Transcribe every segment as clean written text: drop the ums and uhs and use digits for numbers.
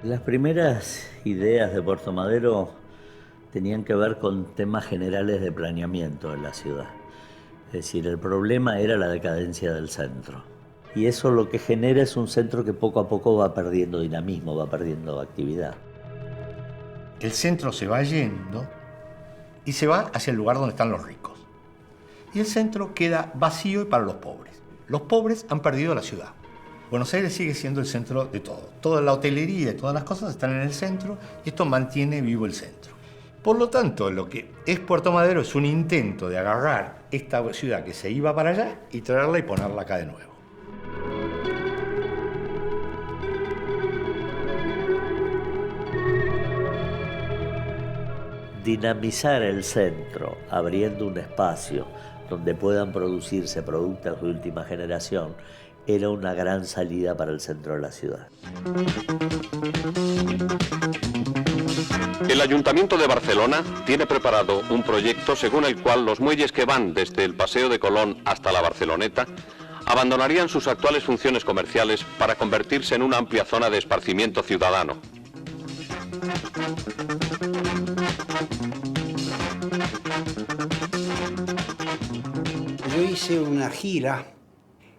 Las primeras ideas de Puerto Madero tenían que ver con temas generales de planeamiento de la ciudad. Es decir, el problema era la decadencia del centro. Y eso lo que genera es un centro que poco a poco va perdiendo dinamismo, va perdiendo actividad. El centro se va yendo y se va hacia el lugar donde están los ricos. Y el centro queda vacío y para los pobres. Los pobres han perdido la ciudad. Buenos Aires sigue siendo el centro de todo. Toda la hotelería y todas las cosas están en el centro y esto mantiene vivo el centro. Por lo tanto, lo que es Puerto Madero es un intento de agarrar esta ciudad que se iba para allá y traerla y ponerla acá de nuevo. Dinamizar el centro, abriendo un espacio donde puedan producirse productos de última generación, era una gran salida para el centro de la ciudad. El Ayuntamiento de Barcelona tiene preparado un proyecto según el cual los muelles que van desde el Paseo de Colón hasta la Barceloneta abandonarían sus actuales funciones comerciales para convertirse en una amplia zona de esparcimiento ciudadano. Yo hice una gira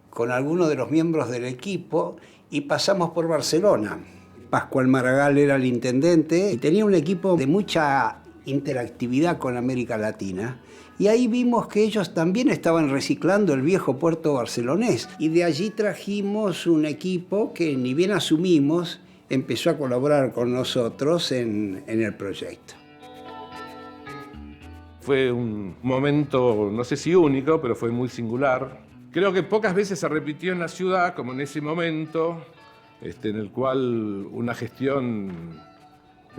con algunos de los miembros del equipo y pasamos por Barcelona. Pascual Maragall era el intendente y tenía un equipo de mucha interactividad con América Latina. Y ahí vimos que ellos también estaban reciclando el viejo puerto barcelonés. Y de allí trajimos un equipo que, ni bien asumimos, empezó a colaborar con nosotros en el proyecto. Fue un momento, no sé si único, pero fue muy singular. Creo que pocas veces se repitió en la ciudad, como en ese momento, en el cual una gestión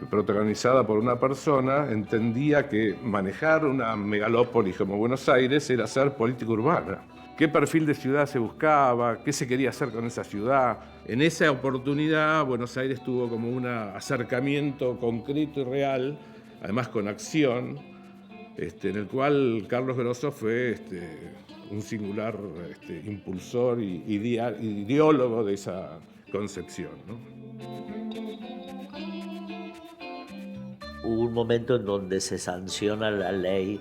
protagonizada por una persona entendía que manejar una megalópolis como Buenos Aires era hacer política urbana. ¿Qué perfil de ciudad se buscaba? ¿Qué se quería hacer con esa ciudad? En esa oportunidad, Buenos Aires tuvo como un acercamiento concreto y real, además con acción, en el cual Carlos Grosso fue un singular impulsor y ideólogo de esa concepción, ¿no? Hubo un momento en donde se sanciona la ley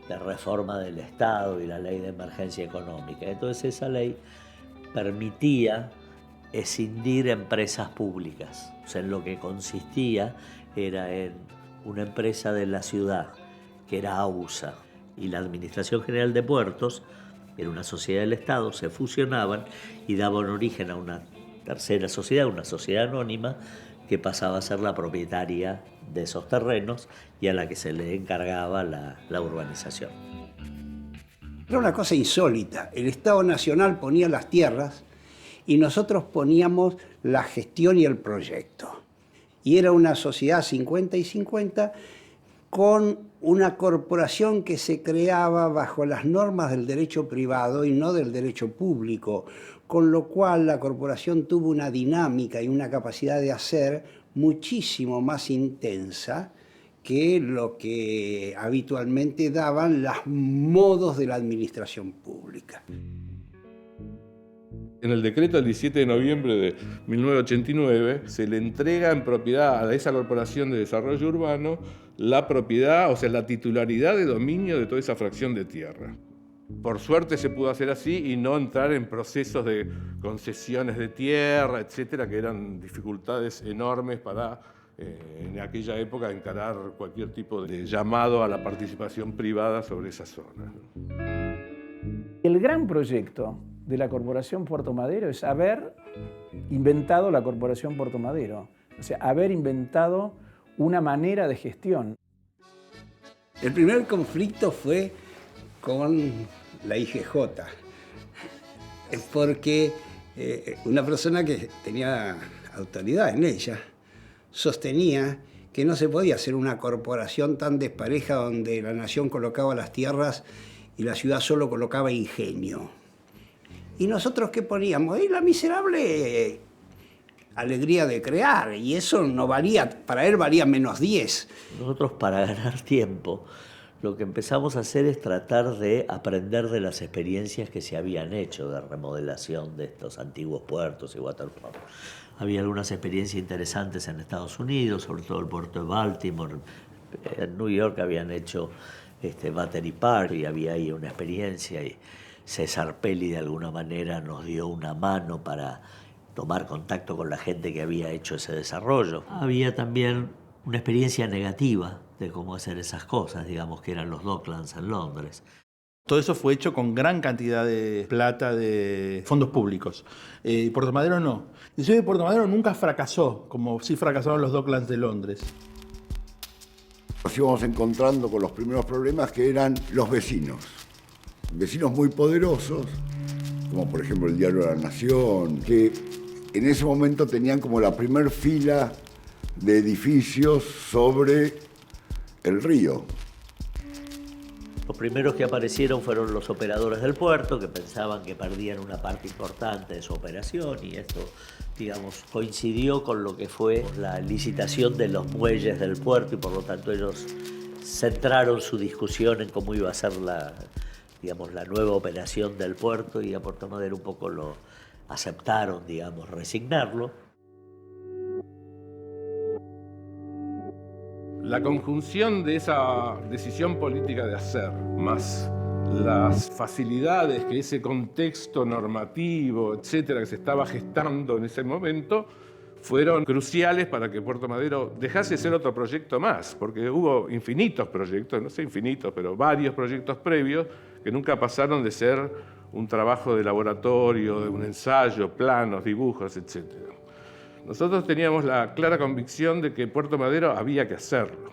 de reforma del Estado y la ley de emergencia económica. Entonces esa ley permitía escindir empresas públicas. O sea, en lo que consistía era en una empresa de la ciudad, que era AUSA, y la Administración General de Puertos, era una sociedad del Estado, se fusionaban y daban origen a una tercera sociedad, una sociedad anónima, que pasaba a ser la propietaria de esos terrenos y a la que se le encargaba la urbanización. Era una cosa insólita. El Estado Nacional ponía las tierras y nosotros poníamos la gestión y el proyecto. Y era una sociedad 50 y 50 con una corporación que se creaba bajo las normas del derecho privado y no del derecho público, con lo cual la corporación tuvo una dinámica y una capacidad de hacer muchísimo más intensa que lo que habitualmente daban los modos de la administración pública. En el decreto del 17 de noviembre de 1989 se le entrega en propiedad a esa Corporación de Desarrollo Urbano la propiedad, o sea, la titularidad de dominio de toda esa fracción de tierra. Por suerte se pudo hacer así y no entrar en procesos de concesiones de tierra, etcétera, que eran dificultades enormes para en aquella época encarar cualquier tipo de llamado a la participación privada sobre esa zona. El gran proyecto de la Corporación Puerto Madero es haber inventado la Corporación Puerto Madero, o sea, haber inventado una manera de gestión. El primer conflicto fue con la IGJ, porque una persona que tenía autoridad en ella sostenía que no se podía hacer una corporación tan despareja donde la nación colocaba las tierras y la ciudad solo colocaba ingenio. ¿Y nosotros qué poníamos? La miserable alegría de crear, y eso no valía, para él valía menos 10. Nosotros, para ganar tiempo, lo que empezamos a hacer es tratar de aprender de las experiencias que se habían hecho de remodelación de estos antiguos puertos y waterfront. Había algunas experiencias interesantes en Estados Unidos, sobre todo el puerto de Baltimore. En New York habían hecho Battery Park y había ahí una experiencia. Y César Pelli de alguna manera nos dio una mano para tomar contacto con la gente que había hecho ese desarrollo. Había también una experiencia negativa de cómo hacer esas cosas, digamos, que eran los Docklands en Londres. Todo eso fue hecho con gran cantidad de plata de fondos públicos. Puerto Madero no. Inclusive Puerto Madero nunca fracasó, como sí fracasaron los Docklands de Londres. Nos íbamos encontrando con los primeros problemas que eran los vecinos. Vecinos muy poderosos, como por ejemplo el Diario de la Nación, que en ese momento tenían como la primer fila de edificios sobre el río. Los primeros que aparecieron fueron los operadores del puerto, que pensaban que perdían una parte importante de su operación, y esto, digamos, coincidió con lo que fue la licitación de los muelles del puerto, y por lo tanto ellos centraron su discusión en cómo iba a ser la nueva operación del puerto, y a Puerto Madero un poco lo aceptaron, digamos, resignarlo. La conjunción de esa decisión política de hacer, más las facilidades que ese contexto normativo, etcétera, que se estaba gestando en ese momento, fueron cruciales para que Puerto Madero dejase de ser otro proyecto más, porque hubo infinitos proyectos, no sé infinitos, pero varios proyectos previos que nunca pasaron de ser un trabajo de laboratorio, de un ensayo, planos, dibujos, etcétera. Nosotros teníamos la clara convicción de que Puerto Madero había que hacerlo.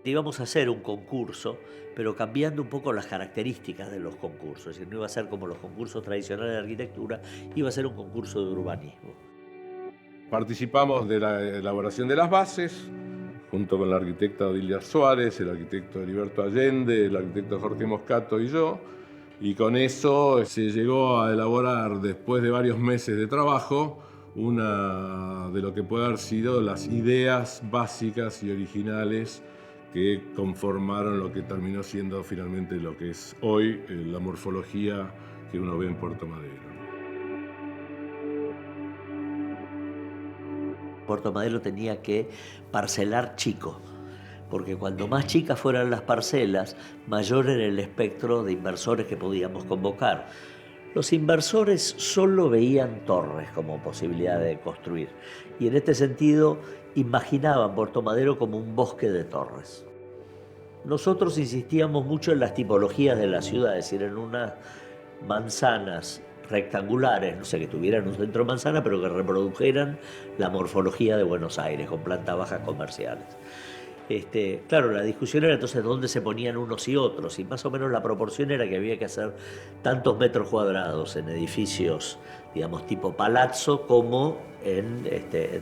Íbamos a hacer un concurso, pero cambiando un poco las características de los concursos. Es decir, no iba a ser como los concursos tradicionales de arquitectura, iba a ser un concurso de urbanismo. Participamos de la elaboración de las bases, junto con la arquitecta Odilia Suárez, el arquitecto Heriberto Allende, el arquitecto Jorge Moscato y yo. Y con eso se llegó a elaborar, después de varios meses de trabajo, una de lo que puede haber sido las ideas básicas y originales que conformaron lo que terminó siendo finalmente lo que es hoy la morfología que uno ve en Puerto Madero. Puerto Madero tenía que parcelar chico, porque cuando más chicas fueran las parcelas, mayor era el espectro de inversores que podíamos convocar. Los inversores solo veían torres como posibilidad de construir, y en este sentido imaginaban Puerto Madero como un bosque de torres. Nosotros insistíamos mucho en las tipologías de la ciudad, es decir, en unas manzanas rectangulares, no sé, que tuvieran un centro manzana, pero que reprodujeran la morfología de Buenos Aires, con plantas bajas comerciales. Claro, la discusión era entonces dónde se ponían unos y otros, y más o menos la proporción era que había que hacer tantos metros cuadrados en edificios, digamos, tipo palazzo, como en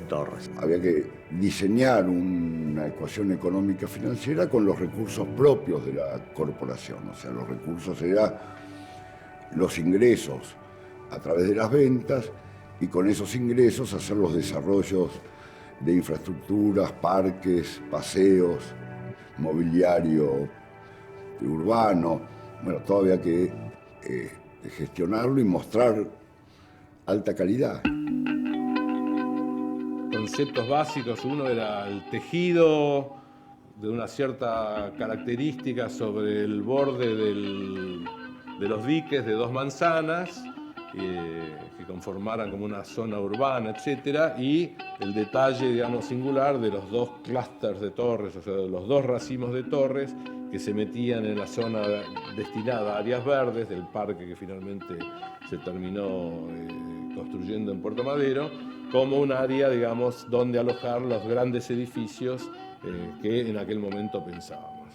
torres. Había que diseñar una ecuación económica financiera con los recursos propios de la corporación. O sea, los recursos eran los ingresos a través de las ventas, y con esos ingresos hacer los desarrollos de infraestructuras, parques, paseos, mobiliario urbano. Bueno, todo había que gestionarlo y mostrar alta calidad. Conceptos básicos, uno era el tejido de una cierta característica sobre el borde de los diques de dos manzanas, que conformaran como una zona urbana, etcétera, y el detalle, digamos, singular de los dos clústeres de torres, o sea, de los dos racimos de torres que se metían en la zona destinada a áreas verdes del parque que finalmente se terminó construyendo en Puerto Madero, como un área, digamos, donde alojar los grandes edificios que en aquel momento pensábamos.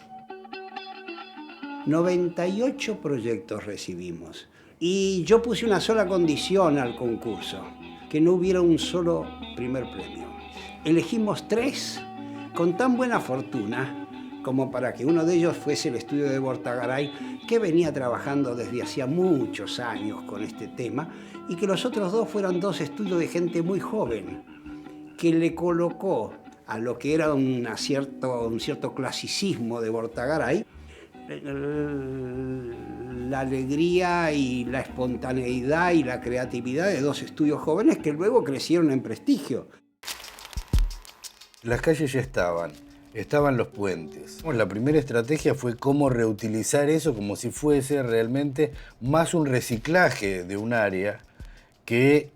98 proyectos recibimos. Y yo puse una sola condición al concurso, que no hubiera un solo primer premio. Elegimos 3 con tan buena fortuna como para que uno de ellos fuese el estudio de Bortagaray, que venía trabajando desde hacía muchos años con este tema, y que los otros 2 fueran 2 estudios de gente muy joven, que le colocó a lo que era un cierto clasicismo de Bortagaray la alegría y la espontaneidad y la creatividad de dos estudios jóvenes que luego crecieron en prestigio. Las calles ya estaban los puentes. La primera estrategia fue cómo reutilizar eso como si fuese realmente más un reciclaje de un área que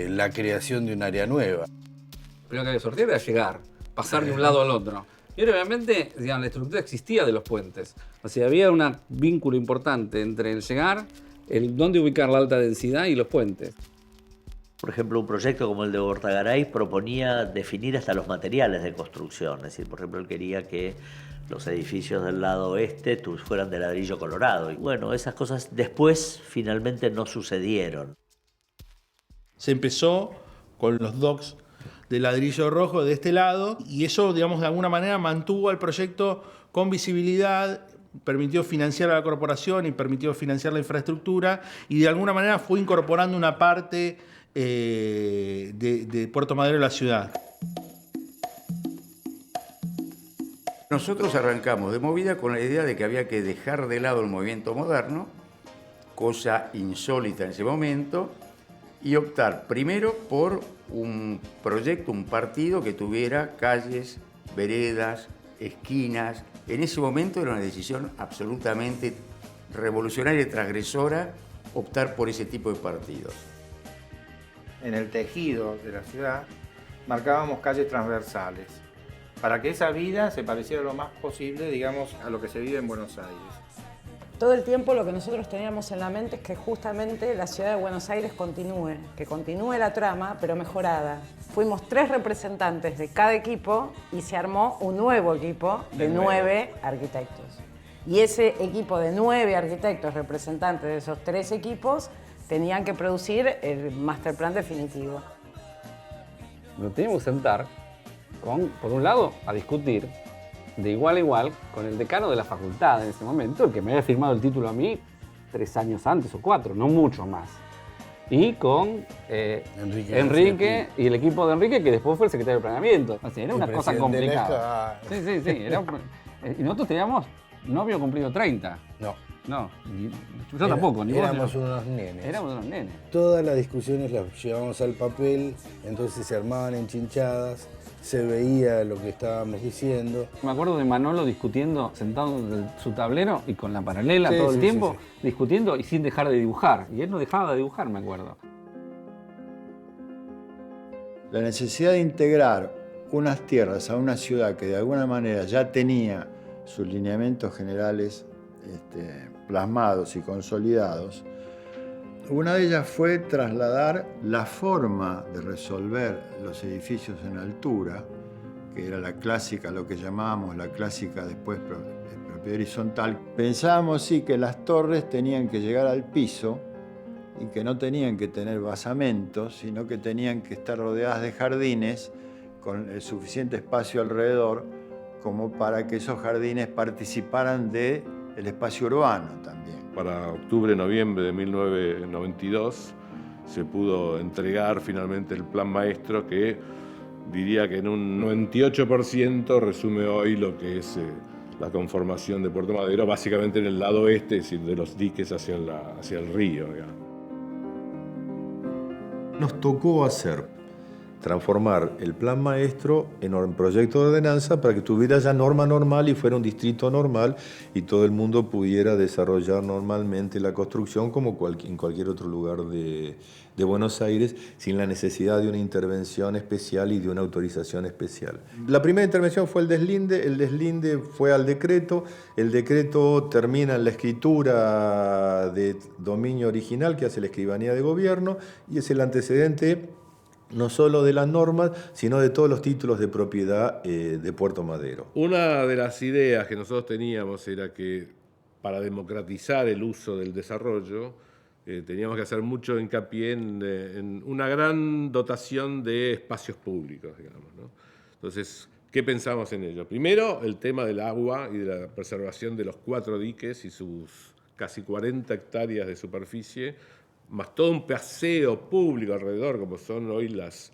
la creación de un área nueva. Lo primero que había que sortear era llegar, pasar de un lado al otro. Y obviamente, digamos, la estructura existía de los puentes. O sea, había un vínculo importante entre el llegar, el dónde ubicar la alta densidad y los puentes. Por ejemplo, un proyecto como el de Bortagaray proponía definir hasta los materiales de construcción. Es decir, por ejemplo, él quería que los edificios del lado oeste fueran de ladrillo colorado. Y bueno, esas cosas después finalmente no sucedieron. Se empezó con los docks de ladrillo rojo de este lado y eso, digamos, de alguna manera mantuvo al proyecto con visibilidad, permitió financiar a la corporación y permitió financiar la infraestructura y de alguna manera fue incorporando una parte de Puerto Madero a la ciudad. Nosotros arrancamos de movida con la idea de que había que dejar de lado el movimiento moderno, cosa insólita en ese momento, y optar primero por un proyecto, un partido que tuviera calles, veredas, esquinas. En ese momento era una decisión absolutamente revolucionaria y transgresora optar por ese tipo de partidos. En el tejido de la ciudad marcábamos calles transversales para que esa vida se pareciera lo más posible, digamos, a lo que se vive en Buenos Aires. Todo el tiempo lo que nosotros teníamos en la mente es que justamente la ciudad de Buenos Aires continúe, que continúe la trama, pero mejorada. Fuimos 3 representantes de cada equipo y se armó un nuevo equipo de 9 arquitectos. Y ese equipo de 9 arquitectos representantes de esos 3 equipos tenían que producir el master plan definitivo. Nos teníamos que sentar por un lado, a discutir de igual a igual con el decano de la facultad en ese momento, el que me había firmado el título a mí 3 años antes o 4, no mucho más. Y con Enrique y el equipo de Enrique, que después fue el secretario de planeamiento. O sea, era una cosa complicada. Sí. Y nosotros teníamos novio cumplido 30. No, yo tampoco. Ni éramos unos nenes. Éramos unos nenes. Todas las discusiones las llevábamos al papel, entonces se armaban enchinchadas, se veía lo que estábamos diciendo. Me acuerdo de Manolo discutiendo, sentado en su tablero y con la paralela todo el tiempo, discutiendo y sin dejar de dibujar. Y él no dejaba de dibujar, me acuerdo. La necesidad de integrar unas tierras a una ciudad que de alguna manera ya tenía sus lineamientos generales plasmados y consolidados, una de ellas fue trasladar la forma de resolver los edificios en altura, que era la clásica, lo que llamábamos la clásica después propiedad horizontal. Pensábamos sí que las torres tenían que llegar al piso y que no tenían que tener basamentos, sino que tenían que estar rodeadas de jardines con el suficiente espacio alrededor como para que esos jardines participaran del espacio urbano también. Para octubre-noviembre de 1992 se pudo entregar finalmente el plan maestro que diría que en un 98% resume hoy lo que es la conformación de Puerto Madero, básicamente en el lado oeste, es decir, de los diques hacia el río. Digamos. Nos tocó transformar el plan maestro en un proyecto de ordenanza para que tuviera ya norma normal y fuera un distrito normal y todo el mundo pudiera desarrollar normalmente la construcción como en cualquier otro lugar de Buenos Aires, sin la necesidad de una intervención especial y de una autorización especial. La primera intervención fue el deslinde fue al decreto, el decreto termina en la escritura de dominio original que hace la Escribanía de Gobierno y es el antecedente no solo de las normas, sino de todos los títulos de propiedad de Puerto Madero. Una de las ideas que nosotros teníamos era que para democratizar el uso del desarrollo teníamos que hacer mucho hincapié en una gran dotación de espacios públicos, digamos, ¿no? Entonces, ¿qué pensamos en ello? Primero, el tema del agua y de la preservación de los 4 diques y sus casi 40 hectáreas de superficie, más todo un paseo público alrededor, como son hoy las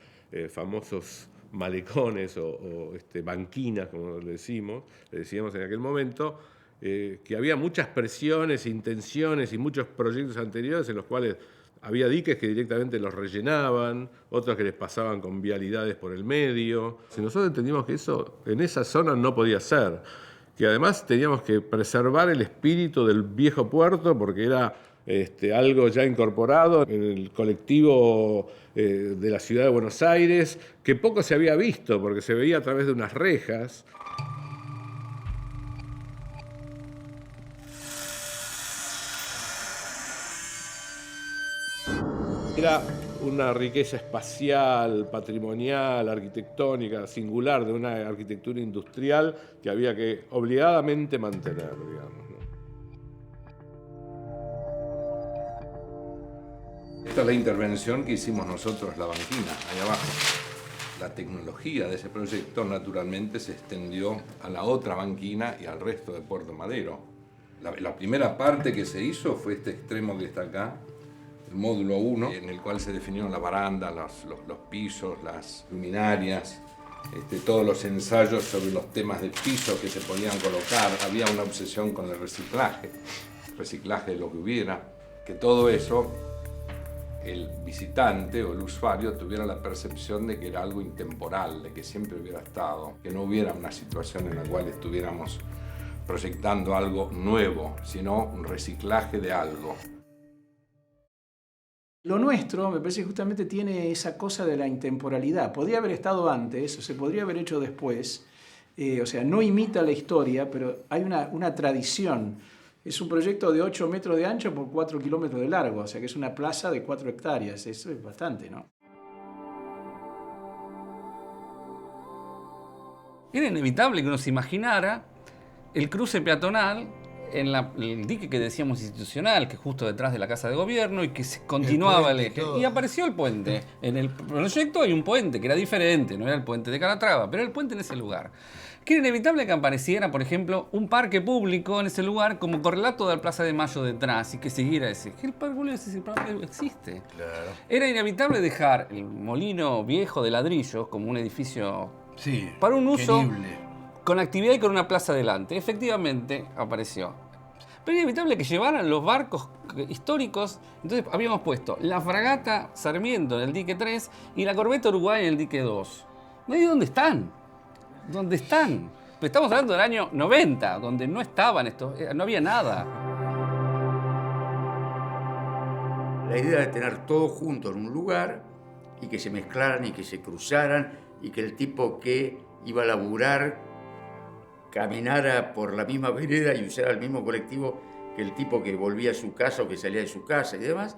famosos malecones o banquinas, como le decíamos en aquel momento, que había muchas presiones, intenciones y muchos proyectos anteriores en los cuales había diques que directamente los rellenaban, otros que les pasaban con vialidades por el medio. Si nosotros entendimos que eso en esa zona no podía ser, que además teníamos que preservar el espíritu del viejo puerto porque era algo ya incorporado en el colectivo de la ciudad de Buenos Aires, que poco se había visto porque se veía a través de unas rejas. Era una riqueza espacial, patrimonial, arquitectónica, singular de una arquitectura industrial que había que obligadamente mantener, digamos, ¿no? Esta es la intervención que hicimos nosotros, la banquina, ahí abajo. La tecnología de ese proyecto naturalmente se extendió a la otra banquina y al resto de Puerto Madero. La primera parte que se hizo fue este extremo que está acá, el módulo 1, en el cual se definieron la baranda, los pisos, las luminarias, todos los ensayos sobre los temas de piso que se podían colocar. Había una obsesión con el reciclaje de lo que hubiera, que todo eso el visitante o el usuario tuviera la percepción de que era algo intemporal, de que siempre hubiera estado, que no hubiera una situación en la cual estuviéramos proyectando algo nuevo, sino un reciclaje de algo. Lo nuestro, me parece que justamente tiene esa cosa de la intemporalidad. Podría haber estado antes, o se podría haber hecho después. O sea, no imita la historia, pero hay una tradición. Es un proyecto de 8 metros de ancho por 4 kilómetros de largo, o sea que es una plaza de 4 hectáreas. Eso es bastante, ¿no? Era inevitable que uno se imaginara el cruce peatonal en el dique que decíamos institucional, que es justo detrás de la Casa de Gobierno, y que se continuaba el eje. Y apareció el puente. En el proyecto hay un puente que era diferente, no era el puente de Calatrava, pero era el puente en ese lugar. Que era inevitable que apareciera, por ejemplo, un parque público en ese lugar como correlato de la Plaza de Mayo detrás y que siguiera ese. El parque público existe. Claro. Era inevitable dejar el molino viejo de ladrillo como un edificio para un uso querible, con actividad y con una plaza delante. Efectivamente apareció. Pero era inevitable que llevaran los barcos históricos. Entonces habíamos puesto la fragata Sarmiento en el dique 3 y la corbeta Uruguay en el dique 2. No sé dónde están. ¿Dónde están? Pero estamos hablando del año 90, donde no estaban estos, no había nada. La idea de tener todo junto en un lugar y que se mezclaran y que se cruzaran y que el tipo que iba a laburar caminara por la misma vereda y usara el mismo colectivo que el tipo que volvía a su casa o que salía de su casa y demás,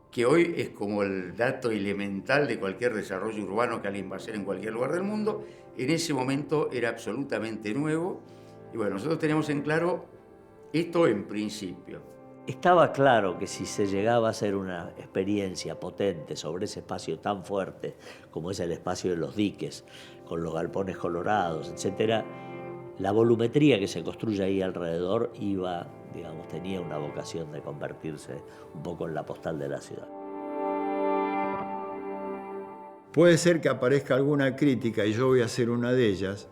que hoy es como el dato elemental de cualquier desarrollo urbano que alguien va a hacer en cualquier lugar del mundo. En ese momento era absolutamente nuevo y bueno, nosotros teníamos en claro esto en principio. Estaba claro que si se llegaba a hacer una experiencia potente sobre ese espacio tan fuerte como es el espacio de los diques, con los galpones colorados, etc., la volumetría que se construye ahí alrededor tenía una vocación de convertirse un poco en la postal de la ciudad. Puede ser que aparezca alguna crítica, y yo voy a hacer una de ellas,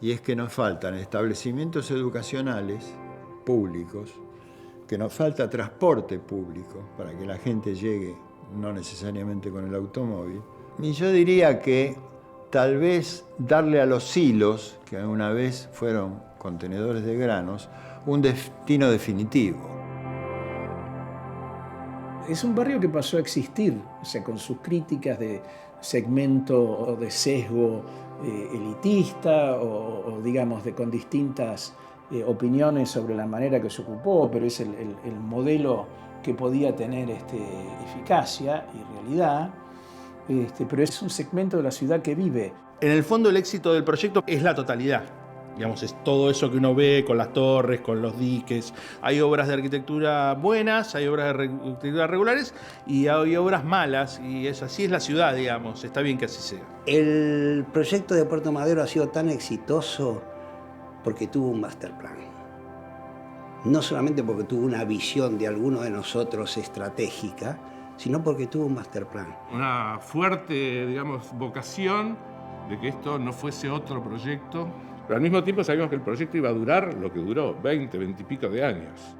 y es que nos faltan establecimientos educacionales públicos, que nos falta transporte público para que la gente llegue, no necesariamente con el automóvil. Y yo diría que tal vez darle a los silos, que una vez fueron contenedores de granos, un destino definitivo. Es un barrio que pasó a existir, o sea, con sus críticas de segmento o de sesgo elitista o digamos, con distintas opiniones sobre la manera que se ocupó, pero es el modelo que podía tener eficacia y realidad, pero es un segmento de la ciudad que vive. En el fondo el éxito del proyecto es la totalidad. Digamos, es todo eso que uno ve con las torres, con los diques. Hay obras de arquitectura buenas, hay obras de arquitectura regulares y hay obras malas. Y así es la ciudad, digamos. Está bien que así sea. El proyecto de Puerto Madero ha sido tan exitoso porque tuvo un master plan. No solamente porque tuvo una visión de alguno de nosotros estratégica, sino porque tuvo un master plan. Una fuerte, digamos, vocación de que esto no fuese otro proyecto Pero al mismo tiempo sabíamos que el proyecto iba a durar lo que duró, 20 y pico de años.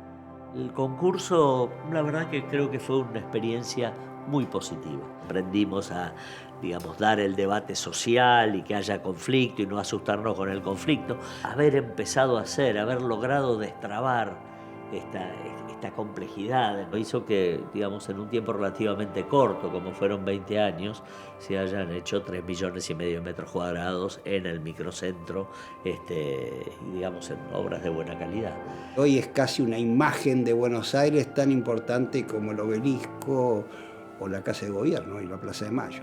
El concurso, la verdad que creo que fue una experiencia muy positiva. Aprendimos a, digamos, dar el debate social y que haya conflicto y no asustarnos con el conflicto. Haber empezado a hacer, haber logrado destrabar esta complejidad, hizo que, digamos, en un tiempo relativamente corto, como fueron 20 años, se hayan hecho 3,5 millones de metros cuadrados en el microcentro, y digamos, en obras de buena calidad. Hoy es casi una imagen de Buenos Aires tan importante como el Obelisco o la Casa de Gobierno y la Plaza de Mayo.